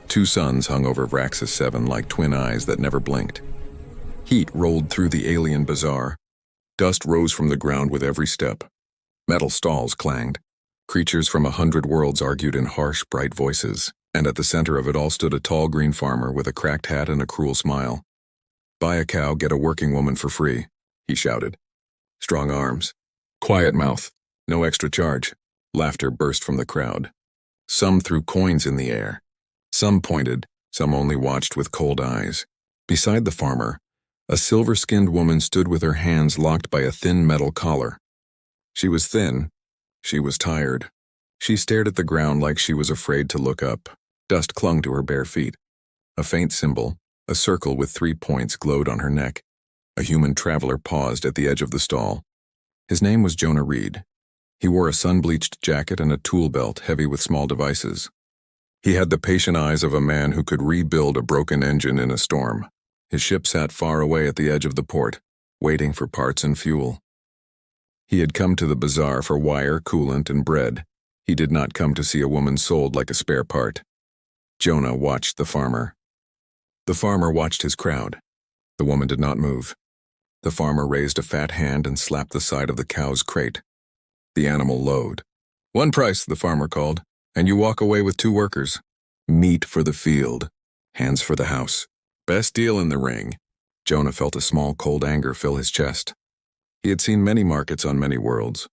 Two suns hung over Vraxis 7 like twin eyes that never blinked. Heat rolled through the alien bazaar. Dust rose from the ground with every step. Metal stalls clanged. Creatures from 100 worlds argued in harsh, bright voices, and at the center of it all stood a tall green farmer with a cracked hat and a cruel smile. "Buy a cow, get a working woman for free," he shouted. Strong arms. Quiet mouth. No extra charge. Laughter burst from the crowd. Some threw coins in the air. Some pointed, some only watched with cold eyes. Beside the farmer, a silver-skinned woman stood with her hands locked by a thin metal collar. She was thin. She was tired. She stared at the ground like she was afraid to look up. Dust clung to her bare feet. A faint symbol, a circle with 3 points, glowed on her neck. A human traveler paused at the edge of the stall. His name was Jonah Reed. He wore a sun-bleached jacket and a tool belt heavy with small devices. He had the patient eyes of a man who could rebuild a broken engine in a storm. His ship sat far away at the edge of the port, waiting for parts and fuel. He had come to the bazaar for wire, coolant, and bread. He did not come to see a woman sold like a spare part. Jonah watched the farmer. The farmer watched his crowd. The woman did not move. The farmer raised a fat hand and slapped the side of the cow's crate. The animal lowed. "1 price," the farmer called, "and you walk away with 2 workers. Meat for the field, hands for the house. Best deal in the ring." Jonah felt a small cold anger fill his chest. He had seen many markets on many worlds.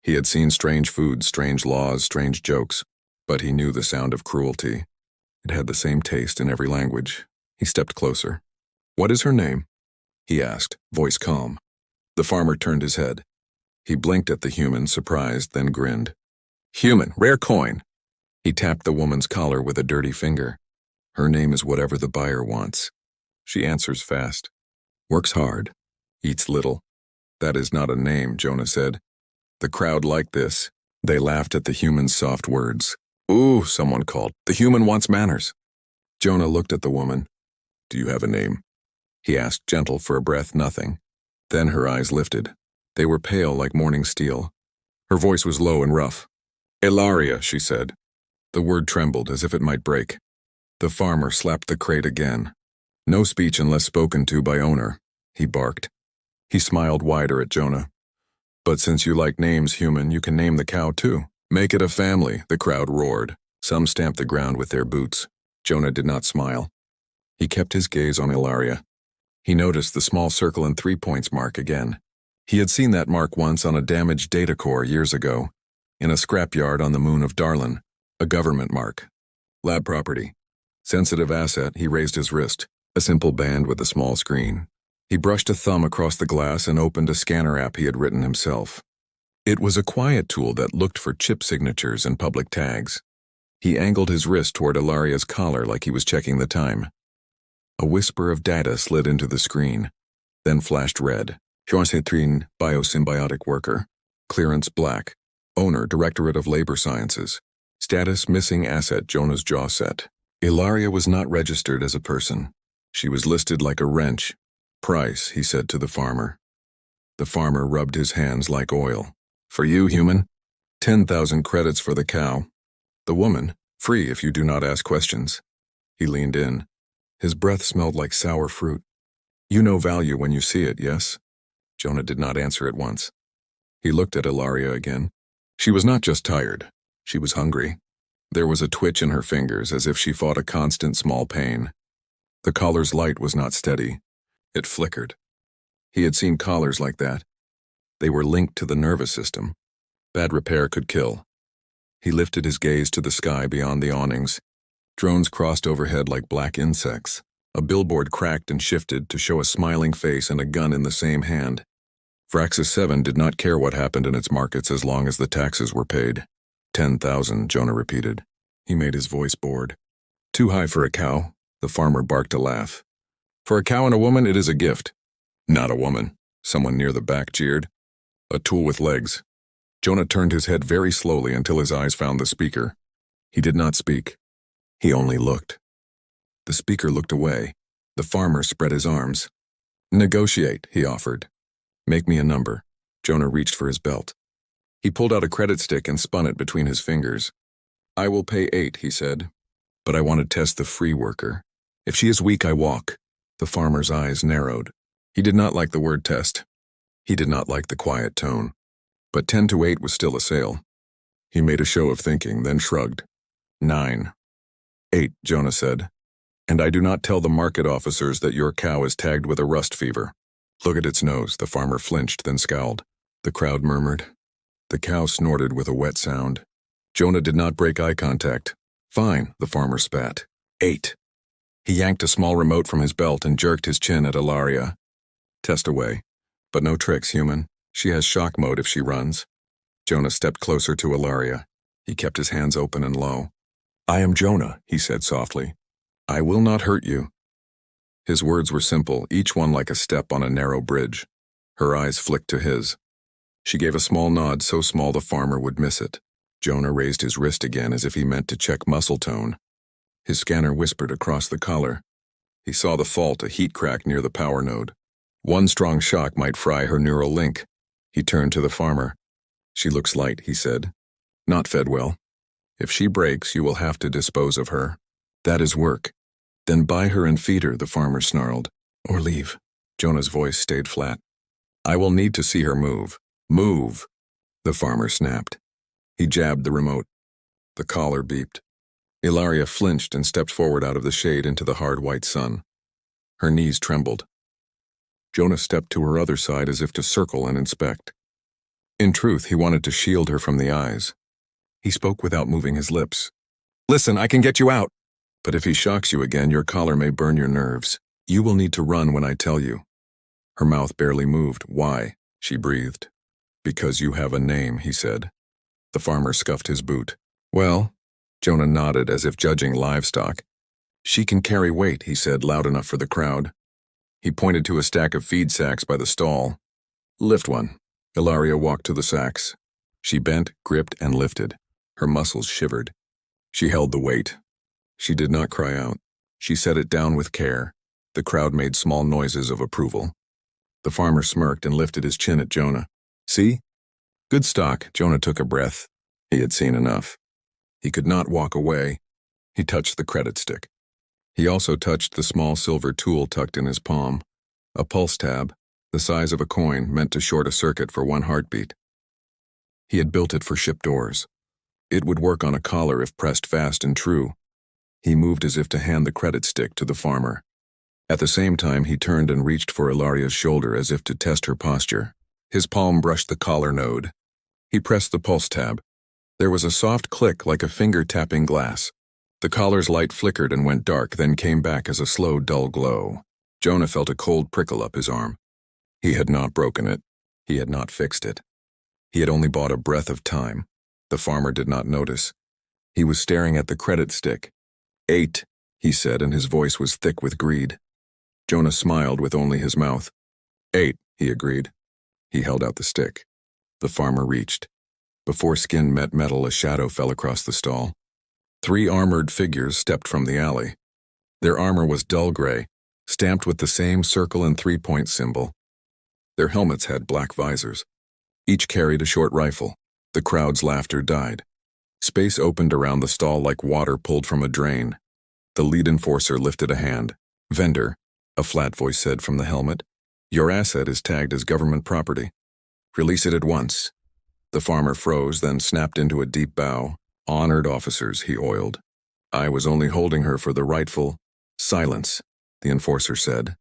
He had seen strange foods, strange laws, strange jokes, but he knew the sound of cruelty. It had the same taste in every language. He stepped closer. "What is her name?" he asked, voice calm. The farmer turned his head. He blinked at the human, surprised, then grinned. "Human, rare coin." He tapped the woman's collar with a dirty finger. "Her name is whatever the buyer wants. She answers fast. Works hard. Eats little." "That is not a name," Jonah said. The crowd liked this. They laughed at the human's soft words. "Ooh," someone called. "The human wants manners." Jonah looked at the woman. "Do you have a name?" He asked, gentle for a breath. "Nothing." Then her eyes lifted. They were pale like morning steel. Her voice was low and rough. "Ilaria," she said. The word trembled as if it might break. The farmer slapped the crate again. "No speech unless spoken to by owner," he barked. He smiled wider at Jonah. "But since you like names, human, you can name the cow too. Make it a family," the crowd roared. Some stamped the ground with their boots. Jonah did not smile. He kept his gaze on Ilaria. He noticed the small circle and 3 points mark again. He had seen that mark once on a damaged data core years ago, in a scrapyard on the moon of Darlin, a government mark. Lab property. Sensitive asset. He raised his wrist, a simple band with a small screen. He brushed a thumb across the glass and opened a scanner app he had written himself. It was a quiet tool that looked for chip signatures and public tags. He angled his wrist toward Ilaria's collar like he was checking the time. A whisper of data slid into the screen, then flashed red. Transcend biosymbiotic worker. Clearance black. Owner, Directorate of Labor Sciences. Status missing asset. Jonah's jaw set. Ilaria was not registered as a person. She was listed like a wrench. "Price," he said to the farmer. The farmer rubbed his hands like oil. "For you, human, 10,000 credits for the cow. The woman, free if you do not ask questions." He leaned in. His breath smelled like sour fruit. "You know value when you see it, yes?" Jonah did not answer at once. He looked at Ilaria again. She was not just tired. She was hungry. There was a twitch in her fingers as if she fought a constant small pain. The collar's light was not steady. It flickered. He had seen collars like that. They were linked to the nervous system. Bad repair could kill. He lifted his gaze to the sky beyond the awnings. Drones crossed overhead like black insects. A billboard cracked and shifted to show a smiling face and a gun in the same hand. Vraxis 7 did not care what happened in its markets as long as the taxes were paid. 10,000, Jonah repeated. He made his voice bored. "Too high for a cow," the farmer barked a laugh. "For a cow and a woman, it is a gift." "Not a woman," someone near the back jeered. "A tool with legs." Jonah turned his head very slowly until his eyes found the speaker. He did not speak. He only looked. The speaker looked away. The farmer spread his arms. "Negotiate," he offered. "Make me a number." Jonah reached for his belt. He pulled out a credit stick and spun it between his fingers. "I will pay 8, he said. But I want to test the free worker. If she is weak, I walk. The farmer's eyes narrowed. He did not like the word test. He did not like the quiet tone. But 10 to 8 was still a sale. He made a show of thinking, then shrugged. 9. 8, Jonah said. And I do not tell the market officers that your cow is tagged with a rust fever. Look at its nose. The farmer flinched, then scowled. The crowd murmured. The cow snorted with a wet sound. Jonah did not break eye contact. Fine, the farmer spat. 8. He yanked a small remote from his belt and jerked his chin at Ilaria. Test away. But no tricks, human. She has shock mode if she runs. Jonah stepped closer to Ilaria. He kept his hands open and low. I am Jonah, he said softly. I will not hurt you. His words were simple, each one like a step on a narrow bridge. Her eyes flicked to his. She gave a small nod, so small the farmer would miss it. Jonah raised his wrist again as if he meant to check muscle tone. His scanner whispered across the collar. He saw the fault, a heat crack near the power node. One strong shock might fry her neural link. He turned to the farmer. She looks light, he said. Not fed well. If she breaks, you will have to dispose of her. That is work. Then buy her and feed her, the farmer snarled. Or leave. Jonah's voice stayed flat. I will need to see her move. Move! The farmer snapped. He jabbed the remote. The collar beeped. Ilaria flinched and stepped forward out of the shade into the hard white sun. Her knees trembled. Jonah stepped to her other side as if to circle and inspect. In truth, he wanted to shield her from the eyes. He spoke without moving his lips. Listen, I can get you out. But if he shocks you again, your collar may burn your nerves. You will need to run when I tell you. Her mouth barely moved. Why? She breathed. Because you have a name, he said. The farmer scuffed his boot. Well, Jonah nodded as if judging livestock. She can carry weight, he said, loud enough for the crowd. He pointed to a stack of feed sacks by the stall. Lift one. Ilaria walked to the sacks. She bent, gripped, and lifted. Her muscles shivered. She held the weight. She did not cry out. She set it down with care. The crowd made small noises of approval. The farmer smirked and lifted his chin at Jonah. See? Good stock. Jonah took a breath. He had seen enough. He could not walk away. He touched the credit stick. He also touched the small silver tool tucked in his palm. A pulse tab, the size of a coin, meant to short a circuit for one heartbeat. He had built it for ship doors. It would work on a collar if pressed fast and true. He moved as if to hand the credit stick to the farmer. At the same time, he turned and reached for Ilaria's shoulder as if to test her posture. His palm brushed the collar node. He pressed the pulse tab. There was a soft click like a finger tapping glass. The collar's light flickered and went dark, then came back as a slow, dull glow. Jonah felt a cold prickle up his arm. He had not broken it. He had not fixed it. He had only bought a breath of time. The farmer did not notice. He was staring at the credit stick. 8, he said, and his voice was thick with greed. Jonah smiled with only his mouth. 8, he agreed. He held out the stick. The farmer reached. Before skin met metal, a shadow fell across the stall. 3 armored figures stepped from the alley. Their armor was dull gray, stamped with the same circle and 3-point symbol. Their helmets had black visors. Each carried a short rifle. The crowd's laughter died. Space opened around the stall like water pulled from a drain. The lead enforcer lifted a hand. Vendor, a flat voice said from the helmet, your asset is tagged as government property. Release it at once. The farmer froze, then snapped into a deep bow. Honored officers, he oiled. I was only holding her for the rightful silence, the enforcer said.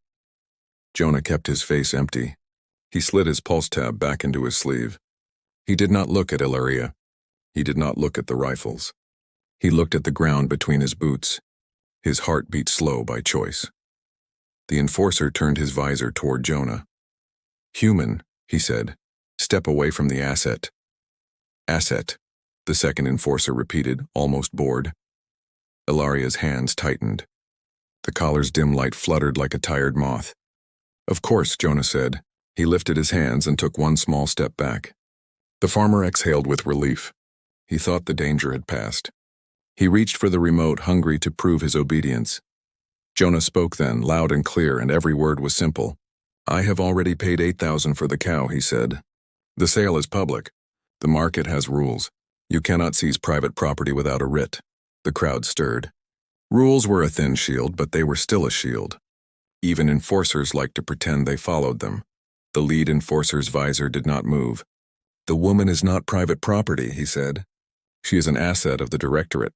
Jonah kept his face empty. He slid his pulse tab back into his sleeve. He did not look at Ilaria. He did not look at the rifles. He looked at the ground between his boots. His heart beat slow by choice. The enforcer turned his visor toward Jonah. Human, he said. Step away from the asset. Asset, the second enforcer repeated, almost bored. Ilaria's hands tightened. The collar's dim light fluttered like a tired moth. Of course, Jonah said. He lifted his hands and took one small step back. The farmer exhaled with relief. He thought the danger had passed. He reached for the remote, hungry to prove his obedience. Jonah spoke then, loud and clear, and every word was simple. I have already paid $8,000 for the cow, he said. The sale is public. The market has rules. You cannot seize private property without a writ. The crowd stirred. Rules were a thin shield, but they were still a shield. Even enforcers liked to pretend they followed them. The lead enforcer's visor did not move. "The woman is not private property," he said. "She is an asset of the directorate."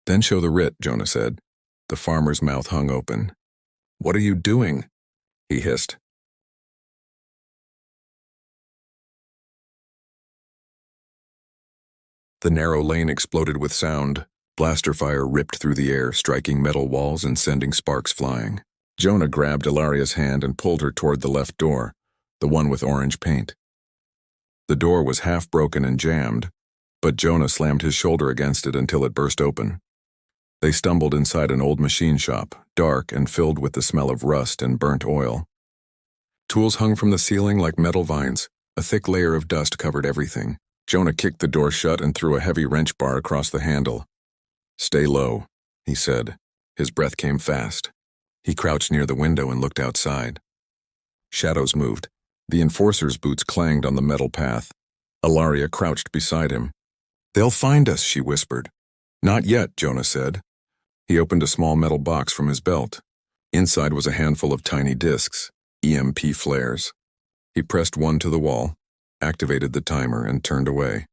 "Then show the writ," Jonah said. The farmer's mouth hung open. "What are you doing?" he hissed. The narrow lane exploded with sound. Blaster fire ripped through the air, striking metal walls and sending sparks flying. Jonah grabbed Ilaria's hand and pulled her toward the left door, the one with orange paint. The door was half broken and jammed, but Jonah slammed his shoulder against it until it burst open. They stumbled inside an old machine shop, dark and filled with the smell of rust and burnt oil. Tools hung from the ceiling like metal vines. A thick layer of dust covered everything. Jonah kicked the door shut and threw a heavy wrench bar across the handle. "Stay low," he said. His breath came fast. He crouched near the window and looked outside. Shadows moved. The enforcer's boots clanged on the metal path. Ilaria crouched beside him. "They'll find us," she whispered. "Not yet," Jonah said. He opened a small metal box from his belt. Inside was a handful of tiny discs, EMP flares. He pressed one to the wall, activated the timer, and turned away.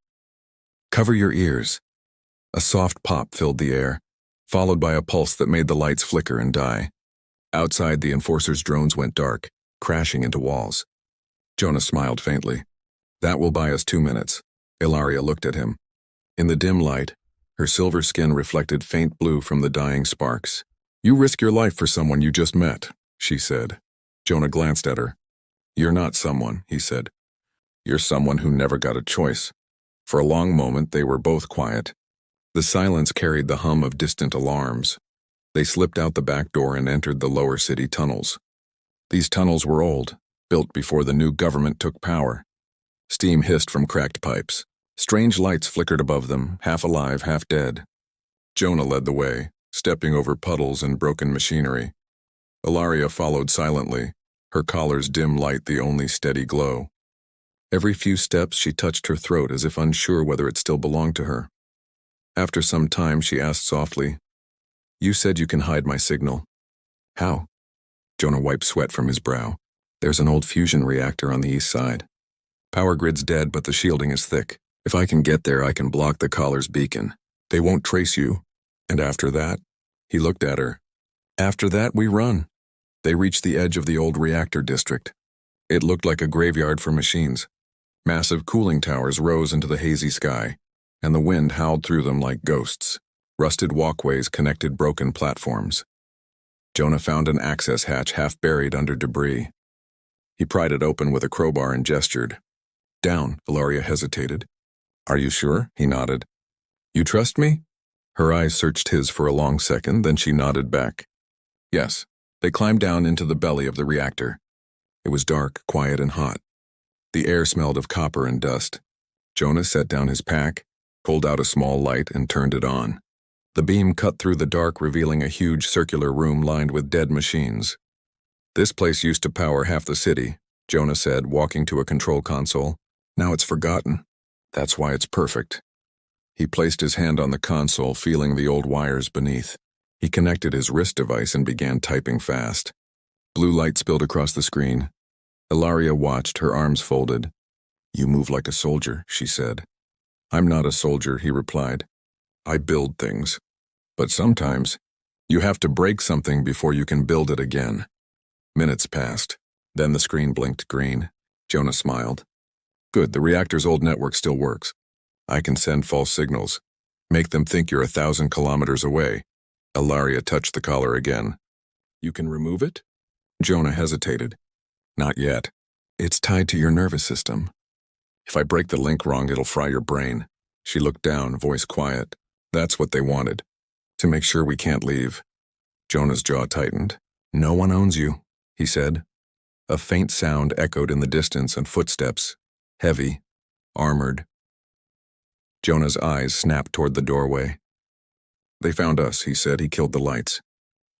"Cover your ears." A soft pop filled the air, followed by a pulse that made the lights flicker and die. Outside, the enforcer's drones went dark, crashing into walls. Jonah smiled faintly. "That will buy us 2 minutes." Ilaria looked at him. In the dim light, her silver skin reflected faint blue from the dying sparks. "You risk your life for someone you just met," she said. Jonah glanced at her. "You're not someone," he said. "You're someone who never got a choice." For a long moment, they were both quiet. The silence carried the hum of distant alarms. They slipped out the back door and entered the lower city tunnels. These tunnels were old, built before the new government took power. Steam hissed from cracked pipes. Strange lights flickered above them, half alive, half dead. Jonah led the way, stepping over puddles and broken machinery. Ilaria followed silently, her collar's dim light the only steady glow. Every few steps she touched her throat as if unsure whether it still belonged to her. After some time she asked softly, "You said you can hide my signal. How?" Jonah wiped sweat from his brow. "There's an old fusion reactor on the east side. Power grid's dead, but the shielding is thick. If I can get there, I can block the collar's beacon. They won't trace you. And after that," he looked at her, "after that we run." They reached the edge of the old reactor district. It looked like a graveyard for machines. Massive cooling towers rose into the hazy sky, and the wind howled through them like ghosts. Rusted walkways connected broken platforms. Jonah found an access hatch half buried under debris. He pried it open with a crowbar and gestured. "Down," Ilaria hesitated. "Are you sure?" He nodded. "You trust me?" Her eyes searched his for a long second, then she nodded back. "Yes." They climbed down into the belly of the reactor. It was dark, quiet, and hot. The air smelled of copper and dust. Jonah set down his pack, pulled out a small light, and turned it on. The beam cut through the dark, revealing a huge circular room lined with dead machines. "This place used to power half the city," Jonah said, walking to a control console. "Now it's forgotten. That's why it's perfect." He placed his hand on the console, feeling the old wires beneath. He connected his wrist device and began typing fast. Blue light spilled across the screen. Ilaria watched, her arms folded. "You move like a soldier," she said. "I'm not a soldier," he replied. "I build things. But sometimes, you have to break something before you can build it again." Minutes passed. Then the screen blinked green. Jonah smiled. "Good, the reactor's old network still works. I can send false signals. Make them think you're 1,000 kilometers away." Ilaria touched the collar again. "You can remove it?" Jonah hesitated. "Not yet. It's tied to your nervous system. If I break the link wrong, it'll fry your brain." She looked down, voice quiet. "That's what they wanted. To make sure we can't leave." Jonah's jaw tightened. "No one owns you," he said. A faint sound echoed in the distance and footsteps. Heavy, armored. Jonah's eyes snapped toward the doorway. "They found us," he said. He killed the lights.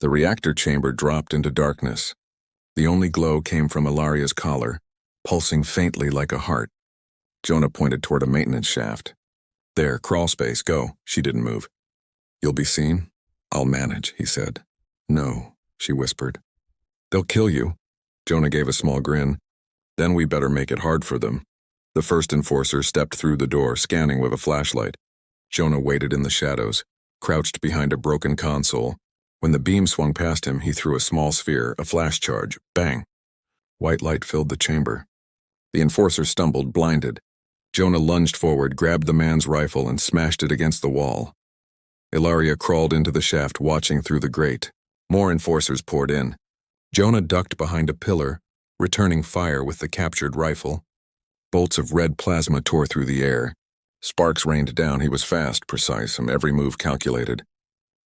The reactor chamber dropped into darkness. The only glow came from Ilaria's collar, pulsing faintly like a heart. Jonah pointed toward a maintenance shaft. "There, crawl space, go." She didn't move. "You'll be seen?" I'll manage, he said. No, she whispered. They'll kill you. Jonah gave a small grin. Then we better make it hard for them. The first enforcer stepped through the door, scanning with a flashlight. Jonah waited in the shadows, crouched behind a broken console. When the beam swung past him, he threw a small sphere, a flash charge. Bang! White light filled the chamber. The enforcer stumbled, blinded. Jonah lunged forward, grabbed the man's rifle, and smashed it against the wall. Ilaria crawled into the shaft, watching through the grate. More enforcers poured in. Jonah ducked behind a pillar, returning fire with the captured rifle. Bolts of red plasma tore through the air. Sparks rained down. He was fast, precise, and every move calculated.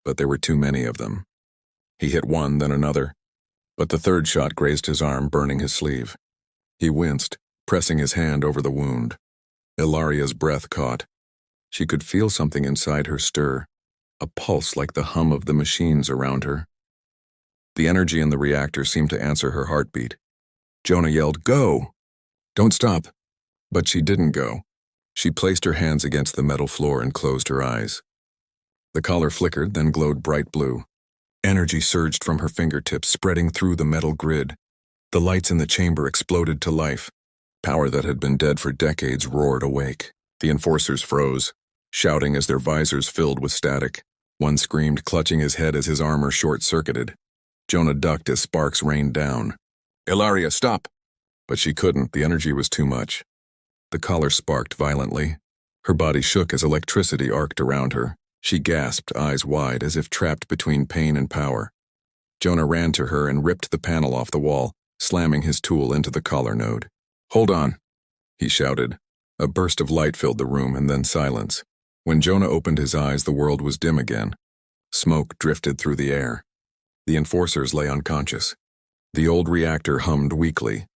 But there were too many of them. He hit one, then another. But the third shot grazed his arm, burning his sleeve. He winced, pressing his hand over the wound. Ilaria's breath caught. She could feel something inside her stir, a pulse like the hum of the machines around her. The energy in the reactor seemed to answer her heartbeat. Jonah yelled, "Go! Don't stop!" But she didn't go. She placed her hands against the metal floor and closed her eyes. The collar flickered, then glowed bright blue. Energy surged from her fingertips, spreading through the metal grid. The lights in the chamber exploded to life. Power that had been dead for decades roared awake. The enforcers froze, shouting as their visors filled with static. One screamed, clutching his head as his armor short-circuited. Jonah ducked as sparks rained down. "Ilaria, stop!" But she couldn't. The energy was too much. The collar sparked violently. Her body shook as electricity arced around her. She gasped, eyes wide, as if trapped between pain and power. Jonah ran to her and ripped the panel off the wall, slamming his tool into the collar node. "Hold on," he shouted. A burst of light filled the room, and then silence. When Jonah opened his eyes, the world was dim again. Smoke drifted through the air. The enforcers lay unconscious. The old reactor hummed weakly.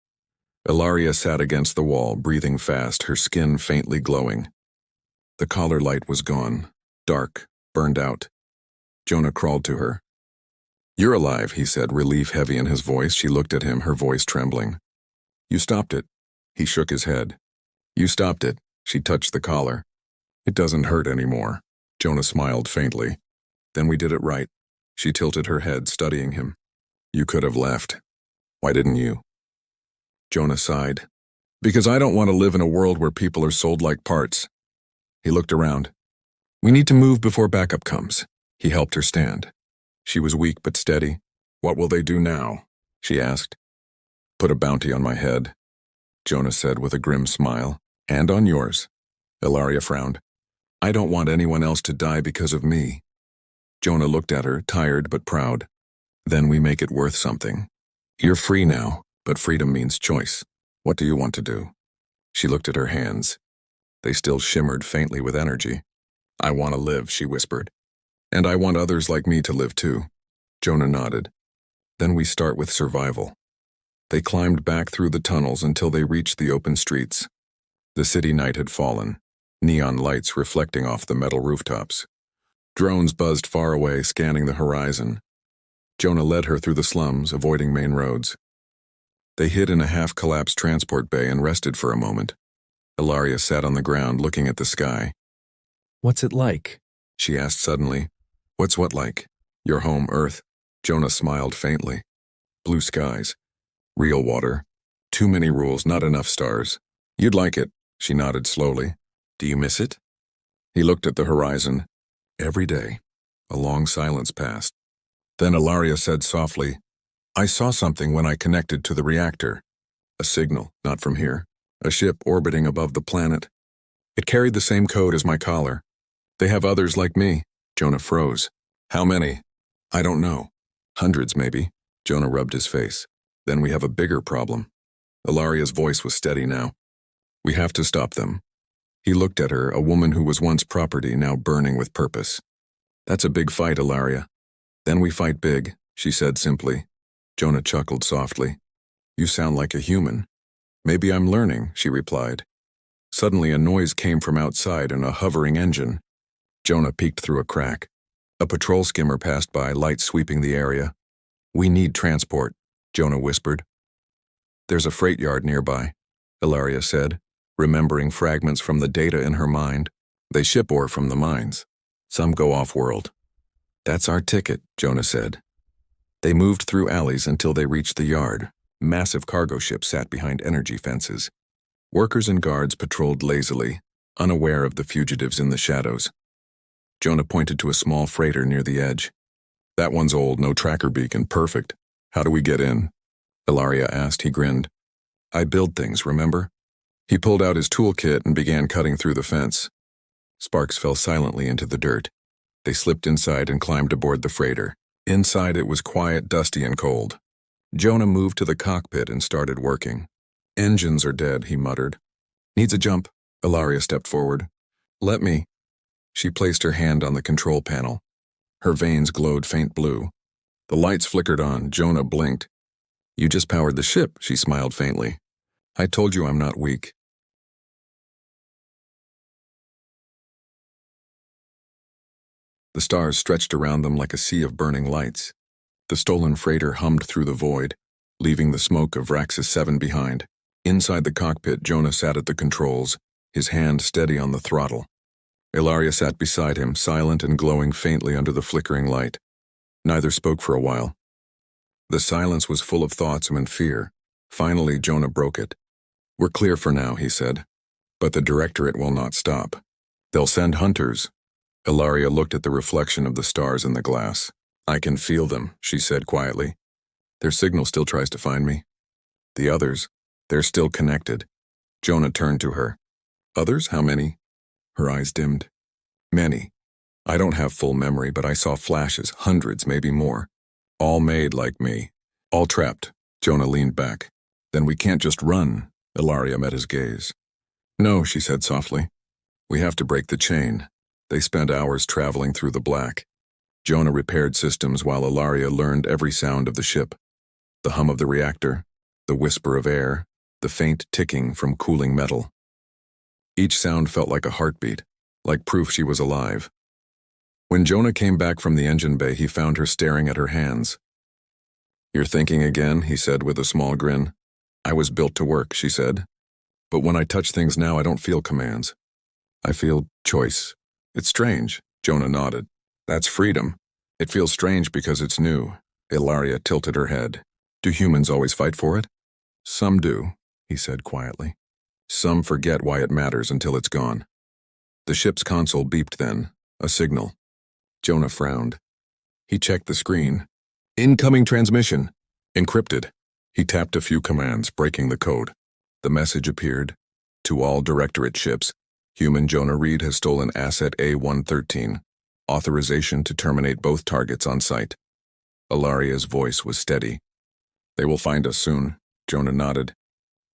Ilaria sat against the wall, breathing fast, her skin faintly glowing. The collar light was gone, dark, burned out. Jonah crawled to her. "You're alive," he said, relief heavy in his voice. She looked at him, her voice trembling. "You stopped it." He shook his head. "You stopped it." She touched the collar. "It doesn't hurt anymore." Jonah smiled faintly. "Then we did it right." She tilted her head, studying him. "You could have left. Why didn't you?" Jonah sighed. "Because I don't want to live in a world where people are sold like parts." He looked around. "We need to move before backup comes." He helped her stand. She was weak but steady. "What will they do now?" she asked. "Put a bounty on my head," Jonah said with a grim smile. "And on yours." Ilaria frowned. "I don't want anyone else to die because of me." Jonah looked at her, tired but proud. "Then we make it worth something. You're free now, but freedom means choice. What do you want to do?" She looked at her hands. They still shimmered faintly with energy. "I want to live," she whispered. "And I want others like me to live too." Jonah nodded. "Then we start with survival." They climbed back through the tunnels until they reached the open streets. The city night had fallen, neon lights reflecting off the metal rooftops. Drones buzzed far away, scanning the horizon. Jonah led her through the slums, avoiding main roads. They hid in a half-collapsed transport bay and rested for a moment. Ilaria sat on the ground, looking at the sky. "What's it like?" she asked suddenly. "What's what like?" "Your home, Earth." Jonah smiled faintly. "Blue skies. Real water. Too many rules, not enough stars. You'd like it." She nodded slowly. "Do you miss it?" He looked at the horizon. "Every day." A long silence passed. Then Ilaria said softly, "I saw something when I connected to the reactor. A signal, not from here. A ship orbiting above the planet. It carried the same code as my collar. They have others like me." Jonah froze. "How many?" "I don't know. Hundreds, maybe." Jonah rubbed his face. "Then we have a bigger problem." Ilaria's voice was steady now. "We have to stop them." He looked at her, a woman who was once property, now burning with purpose. "That's a big fight, Ilaria." "Then we fight big," she said simply. Jonah chuckled softly. "You sound like a human." "Maybe I'm learning," she replied. Suddenly a noise came from outside and a hovering engine. Jonah peeked through a crack. A patrol skimmer passed by, lights sweeping the area. "We need transport," Jonah whispered. "There's a freight yard nearby," Ilaria said, remembering fragments from the data in her mind. "They ship ore from the mines. Some go off-world." That's our ticket, Jonah said. They moved through alleys until they reached the yard. Massive cargo ships sat behind energy fences. Workers and guards patrolled lazily, unaware of the fugitives in the shadows. Jonah pointed to a small freighter near the edge. That one's old, no tracker beacon, perfect. How do we get in? Ilaria asked. He grinned. I build things, remember? He pulled out his toolkit and began cutting through the fence. Sparks fell silently into the dirt. They slipped inside and climbed aboard the freighter. Inside it was quiet, dusty, and cold. Jonah moved to the cockpit and started working. Engines are dead, he muttered. Needs a jump. Ilaria stepped forward. Let me. She placed her hand on the control panel. Her veins glowed faint blue. The lights flickered on. Jonah blinked. You just powered the ship, she smiled faintly. I told you I'm not weak. The stars stretched around them like a sea of burning lights. The stolen freighter hummed through the void, leaving the smoke of Vraxis 7 behind. Inside the cockpit, Jonah sat at the controls, his hand steady on the throttle. Ilaria sat beside him, silent and glowing faintly under the flickering light. Neither spoke for a while. The silence was full of thoughts and fear. Finally, Jonah broke it. We're clear for now, he said. But the Directorate will not stop. They'll send hunters. Ilaria looked at the reflection of the stars in the glass. I can feel them, she said quietly. Their signal still tries to find me. The others, they're still connected. Jonah turned to her. Others? How many? Her eyes dimmed. Many. I don't have full memory, but I saw flashes, hundreds, maybe more. All made like me. All trapped. Jonah leaned back. Then we can't just run. Ilaria met his gaze. No, she said softly. We have to break the chain. They spent hours traveling through the black. Jonah repaired systems while Ilaria learned every sound of the ship. The hum of the reactor, the whisper of air, the faint ticking from cooling metal. Each sound felt like a heartbeat, like proof she was alive. When Jonah came back from the engine bay, he found her staring at her hands. You're thinking again, he said with a small grin. I was built to work, she said. But when I touch things now, I don't feel commands. I feel choice. It's strange, Jonah nodded. That's freedom. It feels strange because it's new. Ilaria tilted her head. Do humans always fight for it? Some do, he said quietly. Some forget why it matters until it's gone. The ship's console beeped then, a signal. Jonah frowned. He checked the screen. Incoming transmission. Encrypted. He tapped a few commands, breaking the code. The message appeared. To all Directorate ships, human Jonah Reed has stolen asset A-113. Authorization to terminate both targets on site. Ilaria's voice was steady. They will find us soon, Jonah nodded.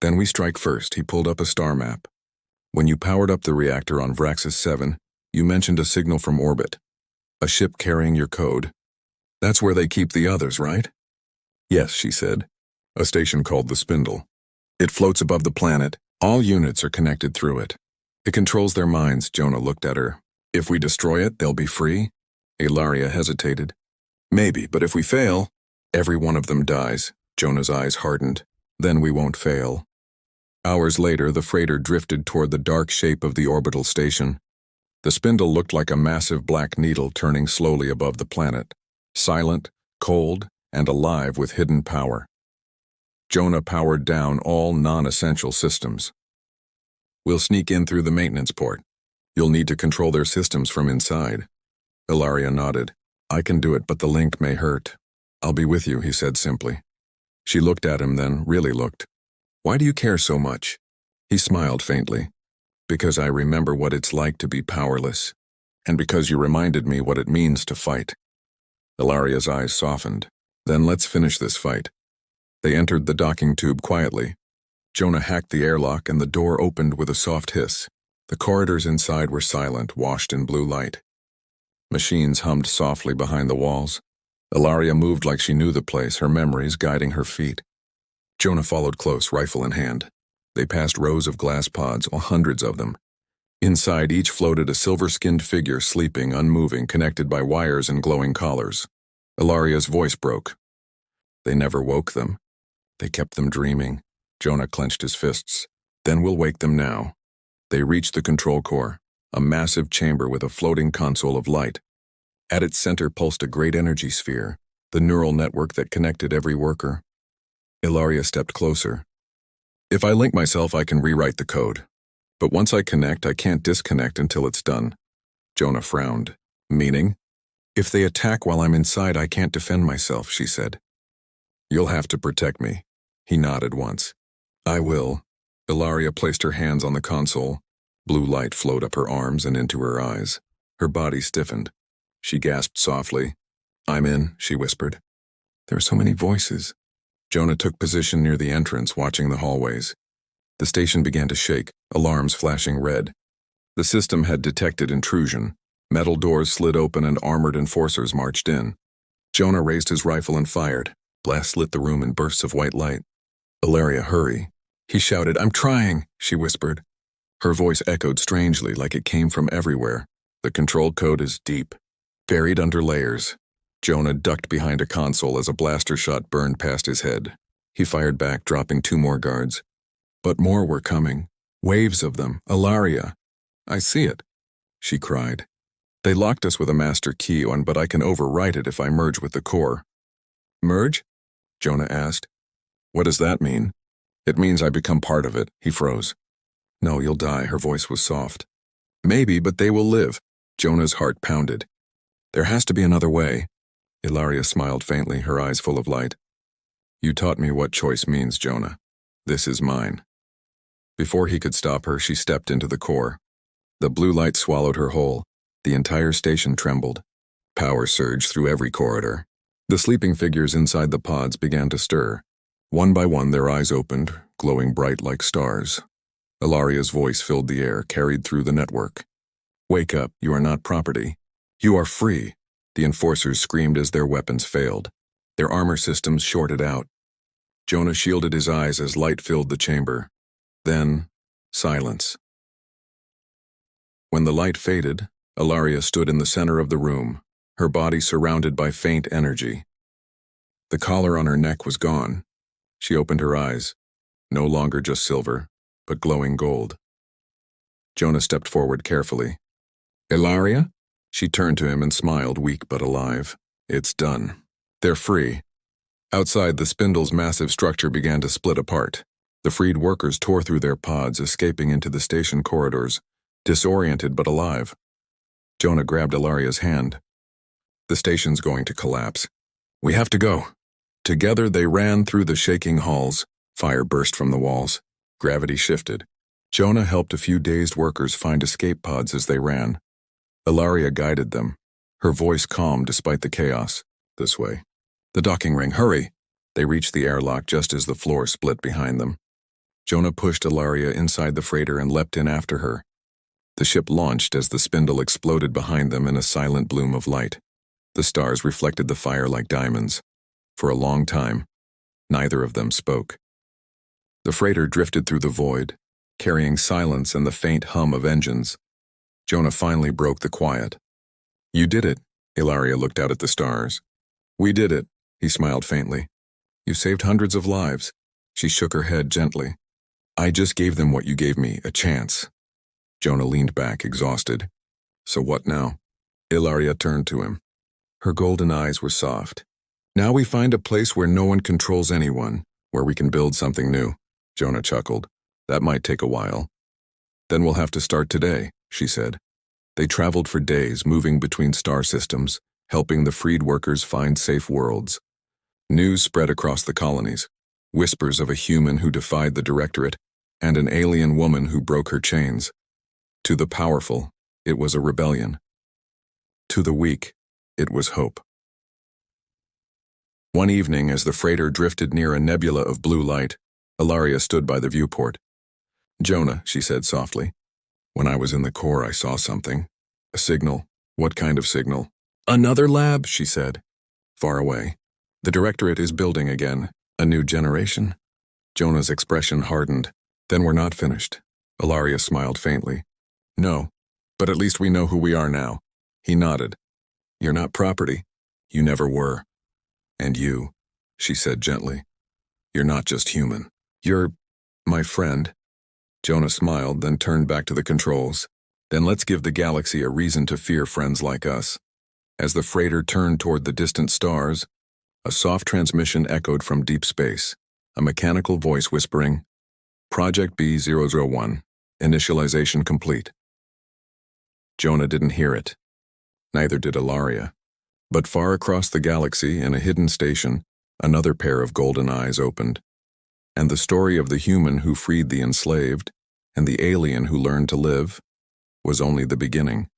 Then we strike first. He pulled up a star map. When you powered up the reactor on Vraxis 7, you mentioned a signal from orbit. A ship carrying your code. That's where they keep the others, right? Yes, she said. A station called the Spindle. It floats above the planet. All units are connected through it. It controls their minds. Jonah looked at her. If we destroy it, they'll be free? Ilaria hesitated. Maybe, but if we fail, every one of them dies. Jonah's eyes hardened. Then we won't fail. Hours later, the freighter drifted toward the dark shape of the orbital station. The Spindle looked like a massive black needle turning slowly above the planet, silent, cold, and alive with hidden power. Jonah powered down all non-essential systems. We'll sneak in through the maintenance port. You'll need to control their systems from inside. Ilaria nodded. I can do it, but the link may hurt. I'll be with you, he said simply. She looked at him then, really looked. Why do you care so much? He smiled faintly. Because I remember what it's like to be powerless, and because you reminded me what it means to fight. Ilaria's eyes softened. Then let's finish this fight. They entered the docking tube quietly. Jonah hacked the airlock and the door opened with a soft hiss. The corridors inside were silent, washed in blue light. Machines hummed softly behind the walls. Ilaria moved like she knew the place, her memories guiding her feet. Jonah followed close, rifle in hand. They passed rows of glass pods, hundreds of them. Inside each floated a silver-skinned figure, sleeping, unmoving, connected by wires and glowing collars. Ilaria's voice broke. They never woke them. They kept them dreaming. Jonah clenched his fists. Then we'll wake them now. They reached the control core, a massive chamber with a floating console of light. At its center pulsed a great energy sphere, the neural network that connected every worker. Ilaria stepped closer. If I link myself, I can rewrite the code. But once I connect, I can't disconnect until it's done. Jonah frowned. Meaning? If they attack while I'm inside, I can't defend myself, she said. You'll have to protect me. He nodded once. I will. Ilaria placed her hands on the console. Blue light flowed up her arms and into her eyes. Her body stiffened. She gasped softly. I'm in, she whispered. There are so many voices. Jonah took position near the entrance, watching the hallways. The station began to shake, alarms flashing red. The system had detected intrusion. Metal doors slid open and armored enforcers marched in. Jonah raised his rifle and fired. Blasts lit the room in bursts of white light. Ilaria, hurry. He shouted, I'm trying, she whispered. Her voice echoed strangely, like it came from everywhere. The control code is deep, buried under layers. Jonah ducked behind a console as a blaster shot burned past his head. He fired back, dropping 2 more guards. But more were coming. Waves of them. Ilaria. I see it, she cried. They locked us with a master key on, but I can overwrite it if I merge with the core. Merge? Jonah asked. What does that mean? It means I become part of it. He froze. No, you'll die. Her voice was soft. Maybe, but they will live. Jonah's heart pounded. There has to be another way. Ilaria smiled faintly, her eyes full of light. You taught me what choice means, Jonah. This is mine. Before he could stop her, she stepped into the core. The blue light swallowed her whole. The entire station trembled. Power surged through every corridor. The sleeping figures inside the pods began to stir. One by one, their eyes opened, glowing bright like stars. Ilaria's voice filled the air, carried through the network. Wake up, you are not property. You are free. The enforcers screamed as their weapons failed. Their armor systems shorted out. Jonah shielded his eyes as light filled the chamber. Then, silence. When the light faded, Ilaria stood in the center of the room, her body surrounded by faint energy. The collar on her neck was gone. She opened her eyes, no longer just silver, but glowing gold. Jonah stepped forward carefully. Ilaria? She turned to him and smiled, weak but alive. It's done. They're free. Outside, the spindle's massive structure began to split apart. The freed workers tore through their pods, escaping into the station corridors, disoriented but alive. Jonah grabbed Ilaria's hand. The station's going to collapse. We have to go. Together they ran through the shaking halls. Fire burst from the walls. Gravity shifted. Jonah helped a few dazed workers find escape pods as they ran. Ilaria guided them, her voice calm despite the chaos. This way. The docking ring, hurry! They reached the airlock just as the floor split behind them. Jonah pushed Ilaria inside the freighter and leapt in after her. The ship launched as the spindle exploded behind them in a silent bloom of light. The stars reflected the fire like diamonds. For a long time, neither of them spoke. The freighter drifted through the void, carrying silence and the faint hum of engines. Jonah finally broke the quiet. You did it, Ilaria looked out at the stars. We did it, he smiled faintly. You saved hundreds of lives. She shook her head gently. I just gave them what you gave me, a chance. Jonah leaned back, exhausted. So what now? Ilaria turned to him. Her golden eyes were soft. Now we find a place where no one controls anyone, where we can build something new. Jonah chuckled. That might take a while. Then we'll have to start today, she said. They traveled for days, moving between star systems, helping the freed workers find safe worlds. News spread across the colonies. Whispers of a human who defied the Directorate and an alien woman who broke her chains. To the powerful, it was a rebellion. To the weak, it was hope. One evening, as the freighter drifted near a nebula of blue light, Ilaria stood by the viewport. Jonah, she said softly. When I was in the core, I saw something. A signal. What kind of signal? Another lab, she said. Far away. The Directorate is building again. A new generation. Jonah's expression hardened. Then we're not finished. Ilaria smiled faintly. No, but at least we know who we are now. He nodded. You're not property. You never were. And you, she said gently. You're not just human. You're my friend. Jonah smiled, then turned back to the controls. Then let's give the galaxy a reason to fear friends like us. As the freighter turned toward the distant stars, a soft transmission echoed from deep space, a mechanical voice whispering, Project B001, initialization complete. Jonah didn't hear it. Neither did Ilaria. But far across the galaxy, in a hidden station, another pair of golden eyes opened. And the story of the human who freed the enslaved, and the alien who learned to live, was only the beginning.